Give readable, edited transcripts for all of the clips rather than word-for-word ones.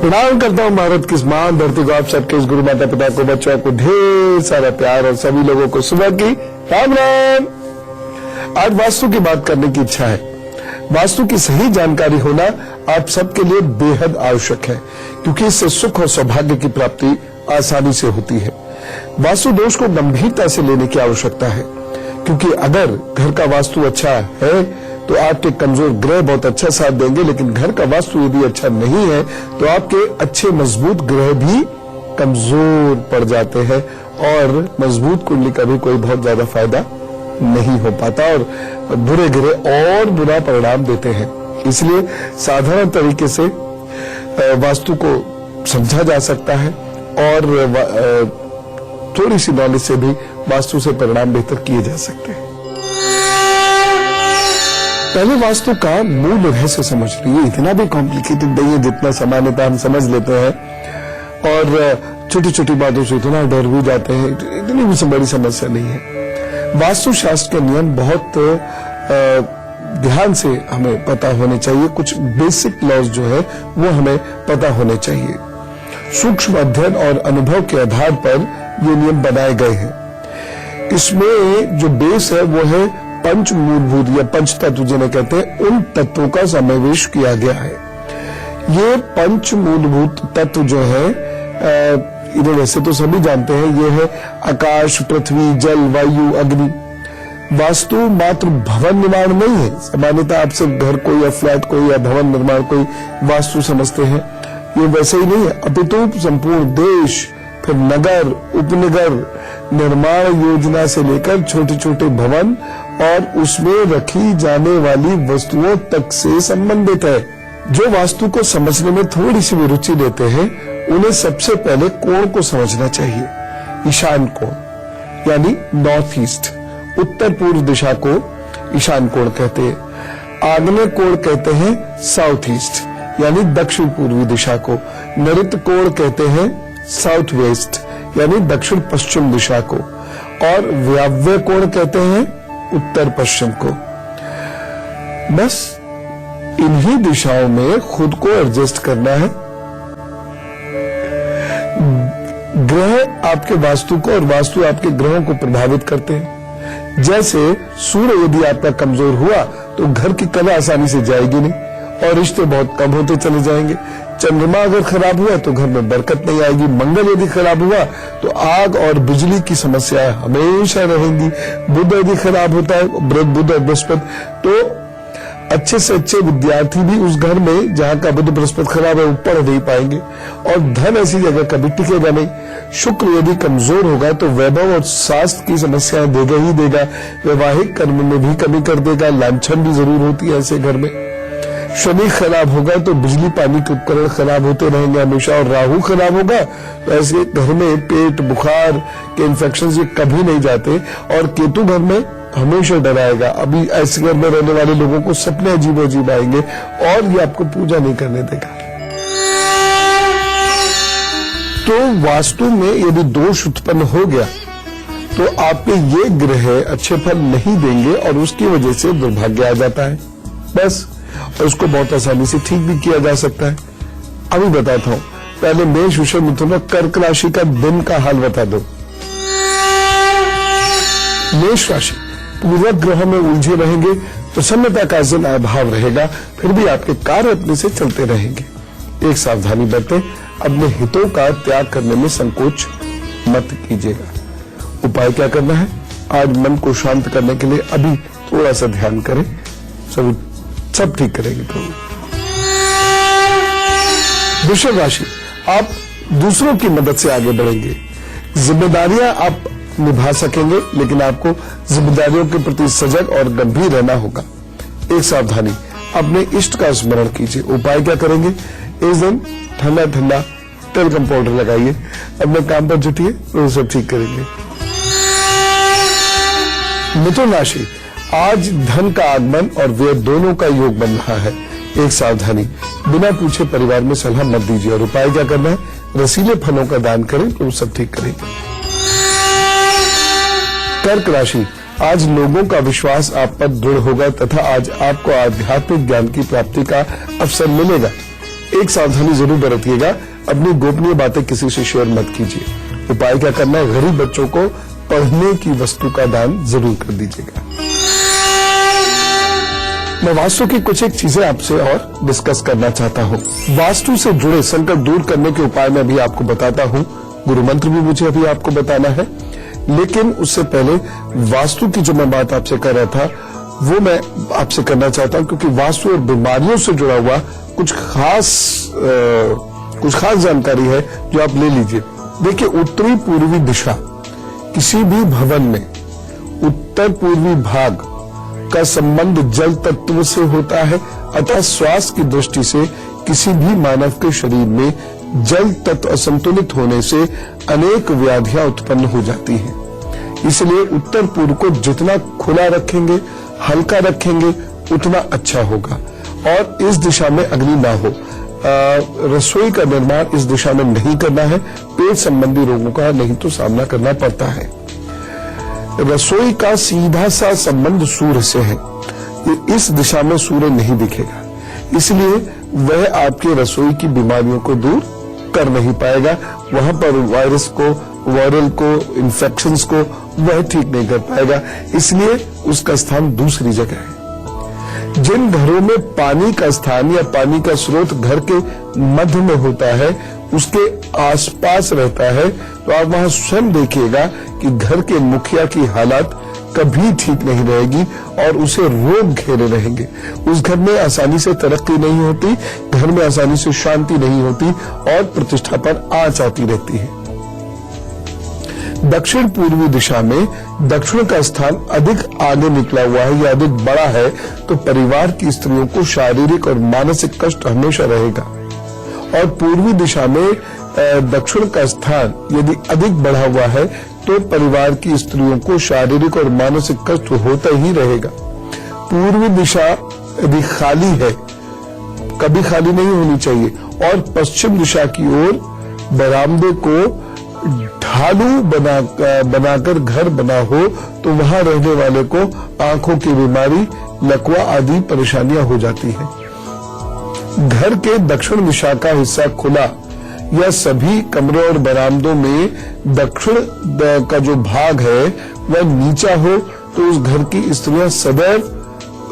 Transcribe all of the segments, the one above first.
प्रणाम करता हूँ भारत की इस महान धरती को, आप सबके इस गुरु माता पिता को, बच्चों को ढेर सारा प्यार और सभी लोगों को सुबह की राम राम। आज वास्तु की बात करने की इच्छा है। वास्तु की सही जानकारी होना आप सबके लिए बेहद आवश्यक है, क्योंकि इससे सुख और सौभाग्य की प्राप्ति आसानी से होती है। वास्तु दोष को गंभीरता से लेने की आवश्यकता है, क्योंकि अगर घर का वास्तु अच्छा है तो आपके कमजोर ग्रह बहुत अच्छा साथ देंगे, लेकिन घर का वास्तु यदि अच्छा नहीं है तो आपके अच्छे मजबूत ग्रह भी कमजोर पड़ जाते हैं और मजबूत कुंडली का भी कोई बहुत ज्यादा फायदा नहीं हो पाता और बुरे ग्रह और बुरा परिणाम देते हैं। इसलिए साधारण तरीके से वास्तु को समझा जा सकता है और थोड़ी सी नॉलेज से भी वास्तु से परिणाम बेहतर किए जा सकते हैं। पहले वास्तु का मूल रहस्य समझ लीजिए। इतना भी कॉम्प्लिकेटेड नहीं है जितना सामान्यतः हम समझ लेते हैं, और छोटी छोटी बातों से इतना डर भी जाते हैं, इतनी भी बड़ी समस्या नहीं है। वास्तु शास्त्र के नियम बहुत ध्यान से हमें पता होने चाहिए। कुछ बेसिक लॉज जो है वो हमें पता होने चाहिए। सूक्ष्म अध्ययन और अनुभव के आधार पर ये नियम बनाए गए हैं। इसमें जो बेस है वो है पंच मूलभूत या पंच तत्व जिन्हें कहते हैं, उन तत्वों का समावेश किया गया है। ये पंच मूलभूत तत्व जो है इन्हें वैसे तो सभी जानते हैं, ये है आकाश, पृथ्वी, जल, वायु, अग्नि। वास्तु मात्र भवन निर्माण नहीं है। सामान्यतः आप सिर्फ घर को या फ्लैट को या भवन निर्माण को वास्तु समझते हैं, ये वैसे ही नहीं है, अपितु संपूर्ण देश, फिर नगर, उपनगर निर्माण योजना से लेकर छोटे छोटे भवन और उसमें रखी जाने वाली वस्तुओं तक से संबंधित है। जो वास्तु को समझने में थोड़ी सी भी रुचि लेते हैं, उन्हें सबसे पहले कोण को समझना चाहिए। ईशान कोण यानी नॉर्थ ईस्ट, उत्तर पूर्व दिशा को ईशान कोण कहते हैं। आग्नेय कोण कहते हैं साउथ ईस्ट यानी दक्षिण पूर्वी दिशा को। नैऋत्य कोण कहते हैं साउथ वेस्ट यानी दक्षिण पश्चिम दिशा को, और वायव्य कोण कहते हैं उत्तर पश्चिम को। बस इन्हीं दिशाओं में खुद को एडजस्ट करना है। ग्रह आपके वास्तु को और वास्तु आपके ग्रहों को प्रभावित करते हैं। जैसे सूर्य यदि आपका कमजोर हुआ तो घर की कला आसानी से जाएगी नहीं और रिश्ते बहुत कम होते चले जाएंगे। चंद्रमा अगर खराब हुआ तो घर में बरकत नहीं आएगी। मंगल यदि खराब हुआ तो आग और बिजली की समस्याएं हमेशा रहेंगी। बुध यदि खराब होता है, बुध और बृहस्पति, तो अच्छे से अच्छे विद्यार्थी भी उस घर में जहां का बुध बृहस्पति खराब है वो पढ़ नहीं पाएंगे, और धन ऐसी जगह कभी टिकेगा नहीं। शुक्र यदि कमजोर होगा तो वैभव और स्वास्थ्य की समस्याएं देगा ही देगा। वैवाहिक कर्म में भी कमी कर देगा, लांछन भी जरूर होती है ऐसे घर में। शनि खराब होगा तो बिजली पानी के उपकरण खराब होते रहेंगे हमेशा, और राहु खराब होगा तो ऐसे घर में पेट, बुखार के इन्फेक्शन ये कभी नहीं जाते, और केतु घर में हमेशा डराएगा। अभी ऐसे घर में रहने वाले लोगों को सपने अजीब अजीब आएंगे और ये आपको पूजा नहीं करने देगा। तो वास्तु में यदि दोष उत्पन्न हो गया तो आपके ये ग्रह अच्छे फल नहीं देंगे और उसकी वजह से दुर्भाग्य आ जाता है। बस, और उसको बहुत आसानी से ठीक भी किया जा सकता है। अभी बताता हूं। पहले मेष, वृषभ, मिथुन, कर्क राशि का दिन का हाल बता दो। मेष राशि पूर्वक ग्रहों में उलझे रहेंगे, प्रसन्नता का जन अभाव रहेगा, फिर भी आपके कार्य अपने से चलते रहेंगे। एक सावधानी बरतें, अपने हितों का त्याग करने में संकोच मत कीजिएगा। उपाय क्या करना है? आज मन को शांत करने के लिए अभी थोड़ा सा ध्यान करें, सब ठीक करेंगे प्रभु। वृषभ राशि, आप दूसरों की मदद से आगे बढ़ेंगे। जिम्मेदारियां आप निभा सकेंगे, लेकिन आपको जिम्मेदारियों के प्रति सजग और गंभीर रहना होगा। एक सावधानी, अपने इष्ट का स्मरण कीजिए। उपाय क्या करेंगे? इस दिन ठंडा ठंडा टेलकम पाउडर लगाइए, अपने काम पर जुटिए, वो सब ठीक करेंगे। मिथुन राशि, आज धन का आगमन और व्यय दोनों का योग बन रहा है। एक सावधानी, बिना पूछे परिवार में सलाह मत दीजिए। और उपाय क्या करना है? रसीले फलों का दान करें तो सब ठीक करेंगे। कर्क राशि, आज लोगों का विश्वास आप पर दृढ़ होगा तथा आज आपको आध्यात्मिक ज्ञान की प्राप्ति का अवसर मिलेगा। एक सावधानी जरूर बरतिएगा, अपनी गोपनीय बातें किसी से शेयर मत कीजिए। उपाय क्या करना है, गरीब बच्चों को पढ़ने की वस्तु का दान जरूर कर दीजिएगा। मैं वास्तु की कुछ एक चीजें आपसे और डिस्कस करना चाहता हूँ। वास्तु से जुड़े संकट दूर करने के उपाय मैं भी आपको बताता हूँ, गुरु मंत्र भी मुझे अभी आपको बताना है, लेकिन उससे पहले वास्तु की जो मैं बात आपसे कर रहा था वो मैं आपसे करना चाहता हूँ, क्योंकि वास्तु और बीमारियों से जुड़ा हुआ कुछ खास जानकारी है जो आप ले लीजिए। देखिए, उत्तरी पूर्वी दिशा किसी भी भवन में उत्तर पूर्वी भाग का संबंध जल तत्व से होता है, अतः स्वास्थ्य की दृष्टि से किसी भी मानव के शरीर में जल तत्व असंतुलित होने से अनेक व्याधियां उत्पन्न हो जाती हैं। इसलिए उत्तर पूर्व को जितना खुला रखेंगे, हल्का रखेंगे, उतना अच्छा होगा। और इस दिशा में अग्नि ना हो। रसोई का निर्माण इस दिशा में नहीं करना है, पेट संबंधी रोगों का नहीं तो सामना करना पड़ता है। रसोई का सीधा सा संबंध सूर्य से है, इस दिशा में सूर्य नहीं दिखेगा, इसलिए वह आपके रसोई की बीमारियों को दूर कर नहीं पाएगा। वहां पर वायरस को, वायरल को, इन्फेक्शंस को वह ठीक नहीं कर पाएगा, इसलिए उसका स्थान दूसरी जगह है। जिन घरों में पानी का स्थान या पानी का स्रोत घर के मध्य में होता है, उसके आसपास रहता है, तो आप वहां स्वयं देखिएगा कि घर के मुखिया की हालत कभी ठीक नहीं रहेगी और उसे रोग घेरे रहेंगे। उस घर में आसानी से तरक्की नहीं होती, घर में आसानी से शांति नहीं होती और प्रतिष्ठा पर आंच आती रहती है। दक्षिण पूर्वी दिशा में दक्षिण का स्थान अधिक आगे निकला हुआ है या अधिक बड़ा है, तो परिवार की स्त्रियों को शारीरिक और मानसिक कष्ट हमेशा रहेगा। और पूर्वी दिशा में दक्षिण का स्थान यदि अधिक बढ़ा हुआ है, तो परिवार की स्त्रियों को शारीरिक और मानसिक कष्ट होता ही रहेगा। पूर्वी दिशा यदि खाली है, कभी खाली नहीं होनी चाहिए, और पश्चिम दिशा की ओर बरामदे को ढालू बनाकर घर बना हो, तो वहां रहने वाले को आंखों की बीमारी, लकवा आदि परेशानियां हो जाती हैं। घर के दक्षिण दिशा का हिस्सा खुला या सभी कमरों और बरामदों में दक्षिण का जो भाग है वह नीचा हो, तो उस घर की स्त्रियां सदैव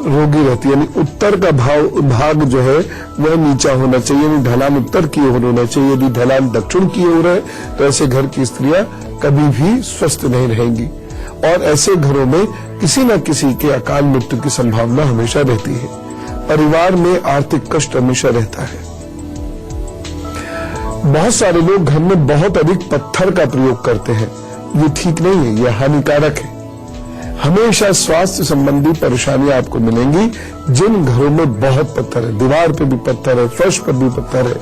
रोगी रहती है। यानी उत्तर का भाग जो है वह नीचा होना चाहिए, यानी ढलान उत्तर की ओर होना चाहिए। यदि ढलान दक्षिण की ओर है, तो ऐसे घर की स्त्रियां कभी भी स्वस्थ नहीं रहेंगी और ऐसे घरों में किसी न किसी के अकाल मृत्यु की संभावना हमेशा रहती है। परिवार में आर्थिक कष्ट हमेशा रहता है। बहुत सारे लोग घर में बहुत अधिक पत्थर का प्रयोग करते हैं, ये ठीक नहीं है, यह हानिकारक है। हमेशा स्वास्थ्य संबंधी परेशानियां आपको मिलेंगी जिन घरों में बहुत पत्थर है, दीवार पे भी पत्थर है, फर्श पर भी पत्थर है,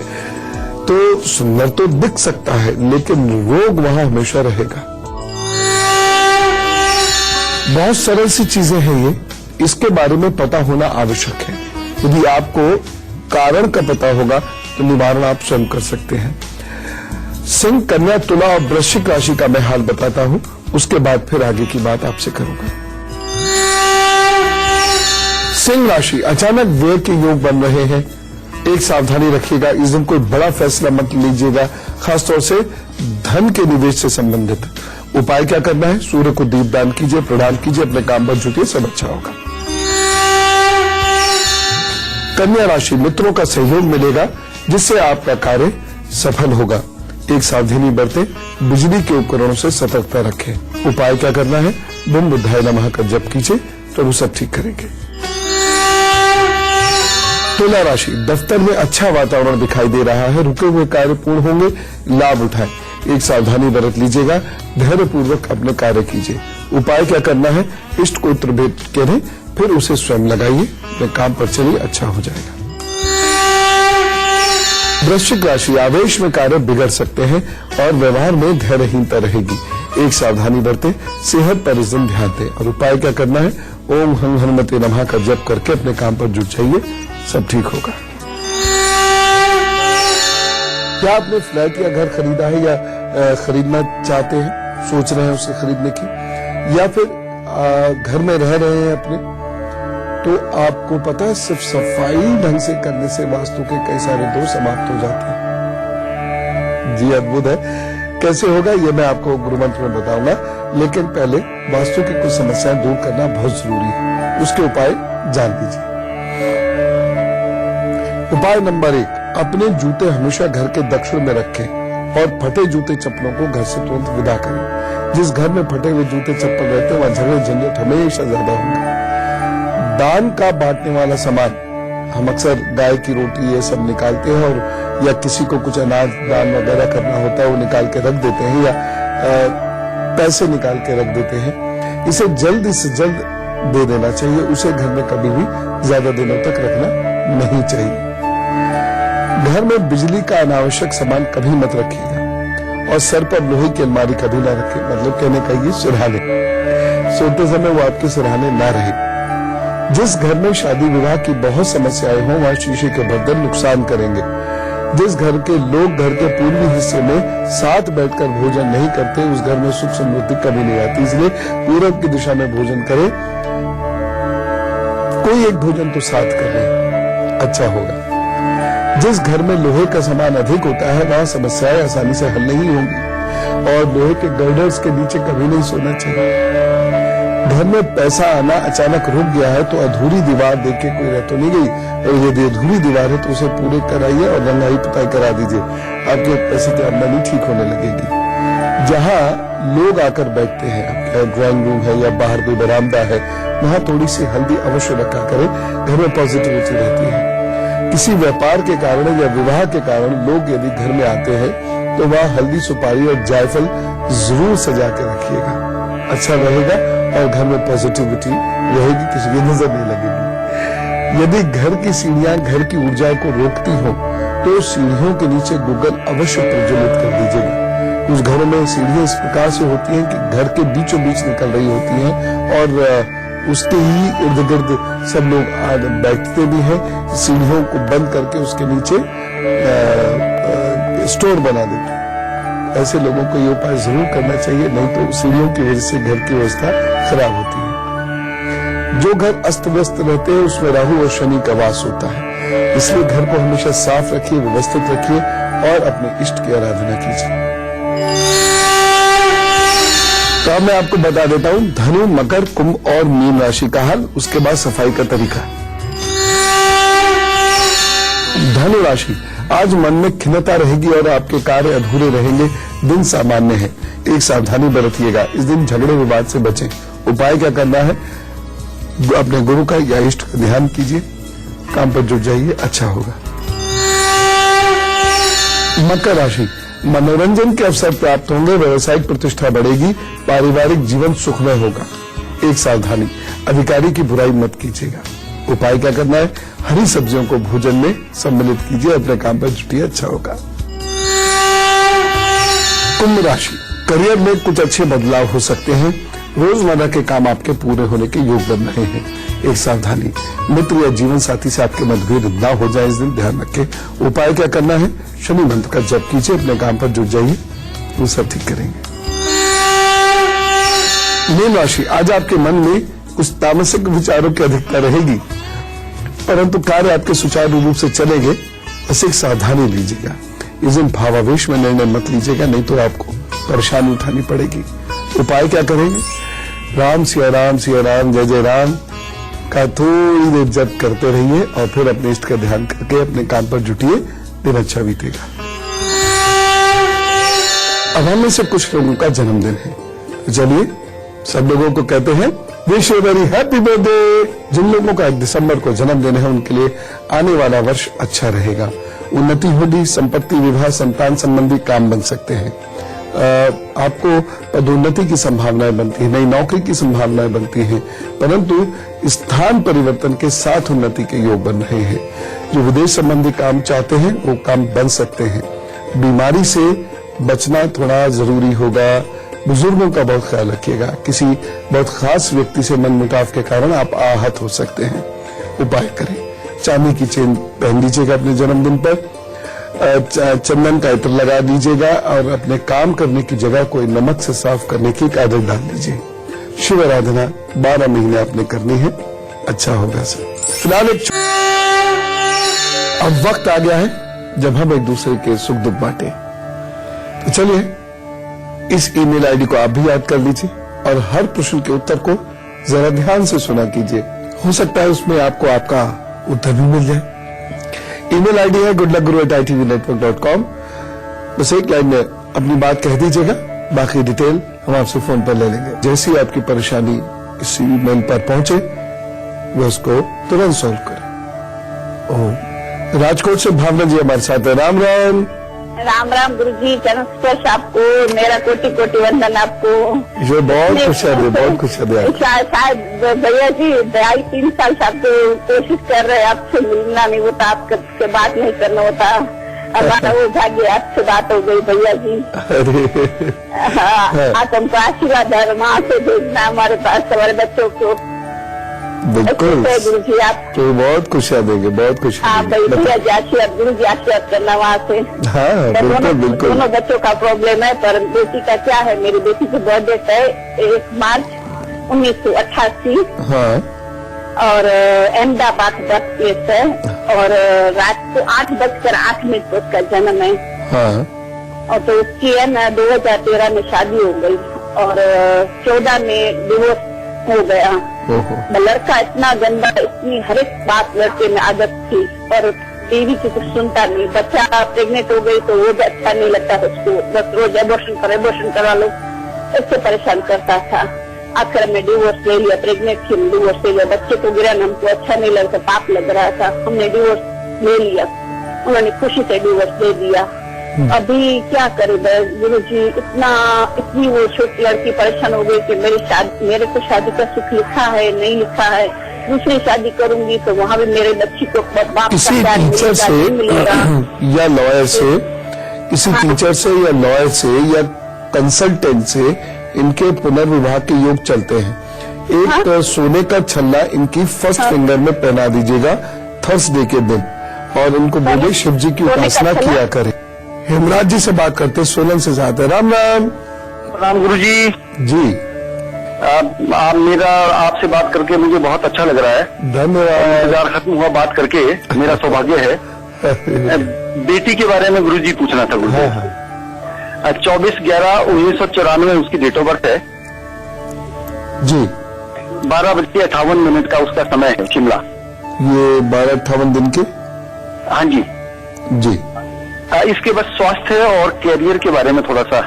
तो सुंदर तो दिख सकता है लेकिन रोग वहां हमेशा रहेगा। बहुत सरल सी चीजें हैं ये, इसके बारे में पता होना आवश्यक है। यदि आपको कारण का पता होगा तो निवारण आप स्वयं कर सकते हैं। सिंह, कन्या, तुला और वृश्चिक राशि का मैं हाल बताता हूं, उसके बाद फिर आगे की बात आपसे करूंगा। सिंह राशि, अचानक व्यय के योग बन रहे हैं। एक सावधानी रखिएगा, इस दिन कोई बड़ा फैसला मत लीजिएगा, खासतौर से धन के निवेश से संबंधित। उपाय क्या करना है, सूर्य को दीपदान कीजिए, प्रणाम कीजिए, अपने काम पर जुटिए, सब अच्छा होगा। कन्या राशि, मित्रों का सहयोग मिलेगा जिससे आपका कार्य सफल होगा। एक सावधानी बरतें, बिजली के उपकरणों से सतर्कता रखें। उपाय क्या करना है, बुम बुद्धाय नमः का जप कीजिए, तो वो सब ठीक करेंगे। तुला राशि, दफ्तर में अच्छा वातावरण दिखाई दे रहा है, रुके हुए कार्य पूर्ण होंगे, लाभ उठाएं। एक सावधानी बरत लीजिएगा, धैर्यपूर्वक अपने कार्य कीजिए। उपाय क्या करना है, इष्ट को उत्तर भेंट करें, फिर उसे स्वयं लगाइए, अपने काम पर चलिए, अच्छा हो जाएगा। वृश्चिक राशि, आवेश में कार्य बिगड़ सकते हैं और व्यवहार में धैर्यहीनता रहेगी। एक सावधानी बरतें, सेहत पर इस दिन ध्यान दें। और उपाय क्या करना है, ओम हं हनुमते नमः का जप करके अपने काम पर जुट जाइए, सब ठीक होगा। क्या आपने फ्लैट या घर खरीदा है या खरीदना चाहते हैं, सोच रहे हैं उसे खरीदने की, या फिर घर में रह रहे हैं अपने, तो आपको पता है सिर्फ सफाई ढंग से करने से वास्तु के कई सारे दोष समाप्त हो जाते हैं। जी अद्भुत है। कैसे होगा ये मैं आपको गुरुमंत्र में बताऊंगा, लेकिन पहले वास्तु की कुछ समस्याएं दूर करना बहुत जरूरी है। उसके उपाय जान लीजिए। उपाय नंबर 1, अपने जूते हमेशा घर के दक्षिण में रखें और फटे जूते चप्पलों को घर से तुरंत विदा करें। जिस घर में फटे हुए जूते चप्पल रहते हैं वहां झगड़े झंझट हमेशा ज्यादा होंगे। दान का बांटने वाला सामान, हम अक्सर गाय की रोटी ये सब निकालते हैं और या किसी को कुछ अनाज दान वगैरह करना होता है वो निकाल के रख देते हैं या पैसे निकाल के रख देते हैं। इसे जल्द से जल्द दे देना चाहिए। उसे घर में कभी भी ज्यादा दिनों तक रखना नहीं चाहिए। घर में बिजली का अनावश्यक सामान कभी मत रखिएगा और सर पर लोहे की अलमारी कभी ना रखें। मतलब कहने का ये सिरहाने, सोते समय वो आपके सिरहाने ना रहे। जिस घर में शादी विवाह की बहुत समस्याएं हों वहां शीशे के बर्तन नुकसान करेंगे। जिस घर के लोग घर के पूर्वी हिस्से में साथ बैठकर भोजन नहीं करते उस घर में सुख समृद्धि कभी नहीं आती। इसलिए पूरब की दिशा में भोजन करें। कोई एक भोजन तो साथ कर लें, अच्छा होगा। जिस घर में लोहे का सामान अधिक होता है वहां समस्याएं आसानी से हल नहीं होंगी और लोहे के गर्डर्स के नीचे कभी नहीं सोना चाहिए। घर में पैसा आना अचानक रुक गया है तो अधूरी दीवार देख के कोई रह तो नहीं गई, और यदि अधूरी दीवार है तो उसे पूरे कराइए और रंगाई पुताई करा दीजिए। आपके पैसे की आमदनी ठीक होने लगेगी। जहां लोग आकर बैठते हैं, आपका ड्राइंग रूम है या बाहर कोई बरामदा है, वहां थोड़ी सी हल्दी अवश्य रखा करें। घर में पॉजिटिविटी रहती है। किसी व्यापार के कारण या विवाह के कारण लोग यदि घर में आते हैं तो वहां हल्दी सुपारी और जायफल जरूर सजा के रखिएगा, अच्छा रहेगा और घर में पॉजिटिविटी रहेगी, किसी की नजर नहीं लगेगी। यदि घर की सीढ़ियां घर की ऊर्जा को रोकती हो तो सीढ़ियों के नीचे गूगल अवश्य प्रज्वलित कर दीजिएगा। कुछ घरों में सीढ़ियां इस प्रकार से होती हैं कि घर के बीचों बीच निकल रही होती हैं और उसके ही इर्द गिर्द सब लोग बैठते भी हैं। सीढ़ियों को बंद करके उसके नीचे स्टोर बना देते हैं। ऐसे लोगों को ये उपाय जरूर करना चाहिए, नहीं तो सीढ़ियों की वजह से घर की व्यवस्था खराब होती है। जो घर अस्त व्यस्त रहते हैं उसमें राहु और शनि का वास होता है, इसलिए घर को हमेशा साफ रखिए, व्यवस्थित रखिए और अपने इष्ट की आराधना कीजिए। तो अब मैं आपको बता देता हूं धनु, मकर, कुंभ और मीन राशि का हाल, उसके बाद सफाई का तरीका। धनु राशि, आज मन में खिन्नता रहेगी और आपके कार्य अधूरे रहेंगे। दिन सामान्य है, एक सावधानी बरतिएगा। इस दिन झगड़े विवाद से बचें। उपाय क्या करना है, अपने गुरु का या इष्ट का ध्यान कीजिए, काम पर जुट जाइए, अच्छा होगा। मकर राशि, मनोरंजन के अवसर प्राप्त होंगे, व्यवसायिक प्रतिष्ठा बढ़ेगी, पारिवारिक जीवन सुखमय होगा। एक सावधानी, अधिकारी की बुराई मत कीजिएगा। उपाय क्या करना है, हरी सब्जियों को भोजन में सम्मिलित कीजिए, अपने काम पर जुटिए, अच्छा होगा। कुंभ राशि, करियर में कुछ अच्छे बदलाव हो सकते हैं। रोजमर्रा के काम आपके पूरे होने के योग बन रहे हैं। एक सावधानी, मित्र या जीवन साथी से आपके मतभेद न हो जाए, इस दिन ध्यान रखें। उपाय क्या करना है, शनि मंत्र का जप कीजिए, अपने काम पर जुट जाइए, वो सब ठीक करेंगे। मीन राशि, आज आपके मन में कुछ तामसिक विचारों की अधिकता रहेगी, परंतु कार्य आपके सुचारू रूप से चलेंगे। बस एक सावधानी लीजिएगा, इस दिन भावावेश में निर्णय मत लीजिएगा, नहीं तो आपको परेशानी उठानी पड़ेगी। उपाय क्या करेंगे, राम सिया राम जय जय राम का थोड़ी देर जप करते रहिए और फिर अपने इष्ट का ध्यान करके अपने काम पर जुटिए, दिन अच्छा बीतेगा। अब हम में से कुछ लोगों का जन्मदिन है, चलिए सब लोगों को कहते हैं wish you very happy birthday. जिन लोगों का 1 दिसंबर को जन्मदिन है उनके लिए आने वाला वर्ष अच्छा रहेगा। उन्नति होगी, संपत्ति, विवाह, संतान संबंधी काम बन सकते हैं। आपको पदोन्नति की संभावनाएं बनती है, नई नौकरी की संभावनाएं बनती हैं, परंतु स्थान परिवर्तन के साथ उन्नति के योग बन रहे हैं। जो विदेश संबंधी काम चाहते हैं वो काम बन सकते हैं। बीमारी से बचना थोड़ा जरूरी होगा। बुजुर्गों का बहुत ख्याल रखिएगा। किसी बहुत खास व्यक्ति से मनमुटाव के कारण आप आहत हो सकते हैं। उपाय करें, चांदी की चेन पहन लीजिएगा अपने जन्मदिन पर, चंदन का इत्र लगा दीजिएगा और अपने काम करने की जगह कोई नमक से साफ करने की एक आदत डाल दीजिए। शिव आराधना 12 महीने आपने करनी है, अच्छा होगा सर। फिलहाल अब वक्त आ गया है जब हम एक दूसरे के सुख दुख बांटे। तो चलिए इस ईमेल आईडी को आप भी याद कर लीजिए और हर प्रश्न के उत्तर को जरा ध्यान से सुना कीजिए। हो सकता है उसमें आपको आपका उत्तर भी मिल जाए। ईमेल आईडी है goodluckguru@itvnetwork.com। बस एक लाइन में अपनी बात कह दीजिएगा, बाकी डिटेल हम आपसे फोन पर ले लेंगे। जैसी आपकी परेशानी इस ईमेल पर पहुंचे वो उसको तुरंत सॉल्व करें। राजकोट से भावना जी हमारे साथ है। राम राम। राम राम गुरुजी, चरण स्पर्श आपको, मेरा कोटि कोटि वंदन आपको। ये बहुत खुश है, बहुत खुश है। शायद भैया जी 2.5-3 साल से आपको कोशिश कर रहे हैं, आपसे मिलना नहीं होता, आपसे बात नहीं करना होता। हमारा वो भाग्य आपसे बात हो गई भैया जी। हाँ, आप हमको आशीर्वाद है, वहाँ से भेजना हमारे पास हमारे बच्चों को। बिल्कुल गुरु जी, आप तो बहुत खुशियाँ देंगे, बहुत खुशियाँ। हाँ भैया जी, आशीर्वाद गुरु जी, आशीर्वाद करना वहाँ से। हाँ बिल्कुल बिल्कुल। दोनों बच्चों का प्रॉब्लम है, पर बेटी का क्या है, मेरी बेटी की बर्थडे है 1 मार्च 1988। हाँ। और अहमदाबाद बर्थ प्लेस है और रात को 8:08 पर उसका जन्म है। हाँ। और तो उसकी है ना 2013 में शादी हो गई और 14 में डिवोर्स हो गया। लड़का इतना गंदा, इतनी हर एक बात लड़के में आदत थी और बीवी की कुछ सुनता नहीं। बच्चा प्रेग्नेंट हो गई तो वो भी अच्छा नहीं लगता उसको, बस रोज एबॉर्शन करवा लो, इससे परेशान करता था। आखिर में डिवोर्स ले लिया, प्रेग्नेंट थी, डिवोर्स ले लिया। बच्चे को गिरन हमको अच्छा नहीं लगता, पाप लग रहा था, हमने डिवोर्स ले लिया। उन्होंने खुशी से डिवोर्स दे दिया। अभी क्या करे गुरु जी, इतनी वो छोटी लड़की परेशान हो गई कि मेरे को शादी का सुख लिखा है नहीं लिखा है, दूसरी शादी करूंगी तो वहाँ भी मेरे बच्ची को बाप किसी टीचर से या लॉयर से, किसी टीचर से या लॉयर से या कंसल्टेंट से इनके पुनर्विवाह के योग चलते हैं। एक सोने का छल्ला इनकी फर्स्ट फिंगर में पहना दीजिएगा थर्सडे के दिन और इनको बोलिए शिव जी की उपासना किया करें। हेमराज जी से बात करते, सोलन से जाते। राम राम। राम गुरु जी। जी मेरा आपसे बात करके मुझे बहुत अच्छा लग रहा है। धन्यवाद। इंतजार खत्म हुआ बात करके, मेरा सौभाग्य है। बेटी के बारे में गुरु जी पूछना था गुरु जी। 24/11/1994 उसकी डेट ऑफ बर्थ है जी। 12:58 का उसका समय है, शिमला। ये 12-58 दिन के। हाँ जी जी। इसके बस स्वास्थ्य और कैरियर के बारे में थोड़ा सा।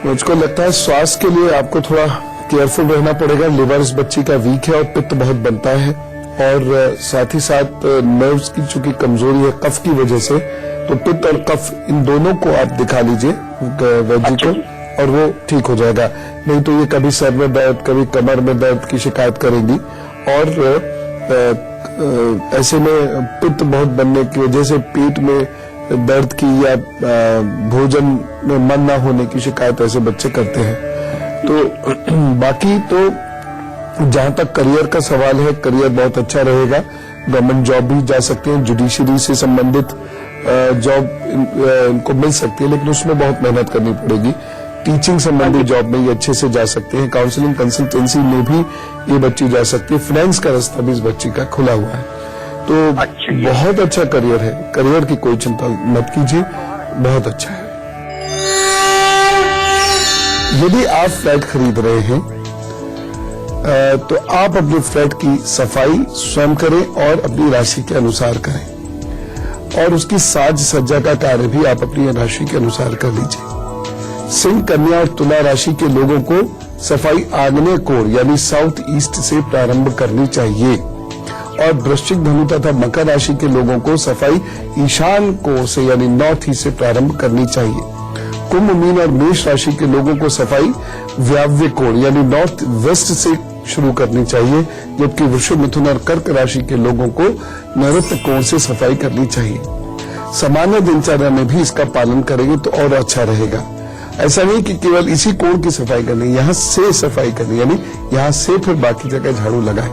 मुझको लगता है स्वास्थ्य के लिए आपको थोड़ा केयरफुल रहना पड़ेगा। लिवर इस बच्ची का वीक है और पित्त बहुत बनता है और साथ ही साथ नर्व्स की चूंकि कमजोरी है कफ की वजह से, तो पित्त और कफ इन दोनों को आप दिखा लीजिए वैद्य को और वो ठीक हो जाएगा। नहीं तो ये कभी सर में दर्द, कभी कमर में दर्द की शिकायत करेंगी और ऐसे में पित्त बहुत बनने की वजह से पेट में दर्द की या भोजन में मन ना होने की शिकायत ऐसे बच्चे करते हैं। तो बाकी तो जहां तक करियर का सवाल है, करियर बहुत अच्छा रहेगा। गवर्नमेंट जॉब भी जा सकते हैं, जुडिशरी से संबंधित जॉब इनको मिल सकती है, लेकिन उसमें बहुत मेहनत करनी पड़ेगी। टीचिंग संबंधित जॉब में ये अच्छे से जा सकते हैं। काउंसलिंग कंसल्टेंसी में भी ये बच्ची जा सकती है। फाइनेंस का रास्ता भी इस बच्ची का खुला हुआ है, तो बहुत अच्छा करियर है। करियर की कोई चिंता मत कीजिए, बहुत अच्छा है। यदि आप फ्लैट खरीद रहे हैं तो आप अपने फ्लैट की सफाई स्वयं करें और अपनी राशि के अनुसार करें और उसकी साज सज्जा का कार्य भी आप अपनी राशि के अनुसार कर लीजिए। सिंह, कन्या और तुला राशि के लोगों को सफाई आग्नेय कोण यानी साउथ ईस्ट से प्रारंभ करनी चाहिए और वृश्चिक, धनु तथा मकर राशि के लोगों को सफाई ईशान कोण से यानी नॉर्थ ईस्ट से प्रारंभ करनी चाहिए। कुंभ, मीन और मेष राशि के लोगों को सफाई वायव्य कोण यानी नॉर्थ वेस्ट से शुरू करनी चाहिए, जबकि वृषभ, मिथुन और कर्क राशि के लोगों को नैऋत्य कोण से सफाई करनी चाहिए। सामान्य दिनचर्या में भी इसका पालन करेंगे तो और अच्छा रहेगा। ऐसा नहीं कि केवल इसी कोण की सफाई करनी, यहाँ से सफाई करनी, यानी यहाँ से फिर बाकी जगह झाड़ू लगाए।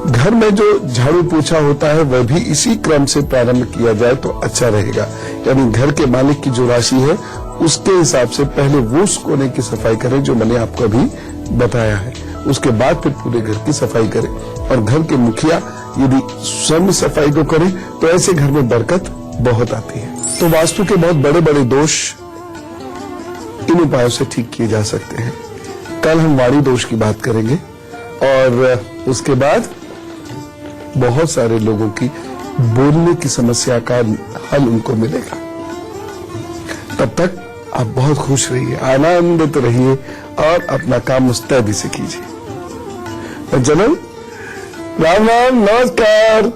घर में जो झाड़ू पोछा होता है वह भी इसी क्रम से प्रारंभ किया जाए तो अच्छा रहेगा। यानी घर के मालिक की जो राशि है उसके हिसाब से पहले वो उस कोने की सफाई करें जो मैंने आपको अभी बताया है। उसके बाद फिर पूरे घर की सफाई करें। और घर के मुखिया यदि स्वयं सफाई को करें तो ऐसे घर में बरकत बहुत आती है। तो वास्तु के बहुत बड़े बड़े दोष इन उपायों से ठीक किए जा सकते हैं। कल हम वाणी दोष की बात करेंगे और उसके बाद बहुत सारे लोगों की बोलने की समस्या का हल उनको मिलेगा। तब तक आप बहुत खुश रहिए, आनंदित रहिए और अपना काम मुस्तैदी से कीजिए। जनन राम राम, नमस्कार।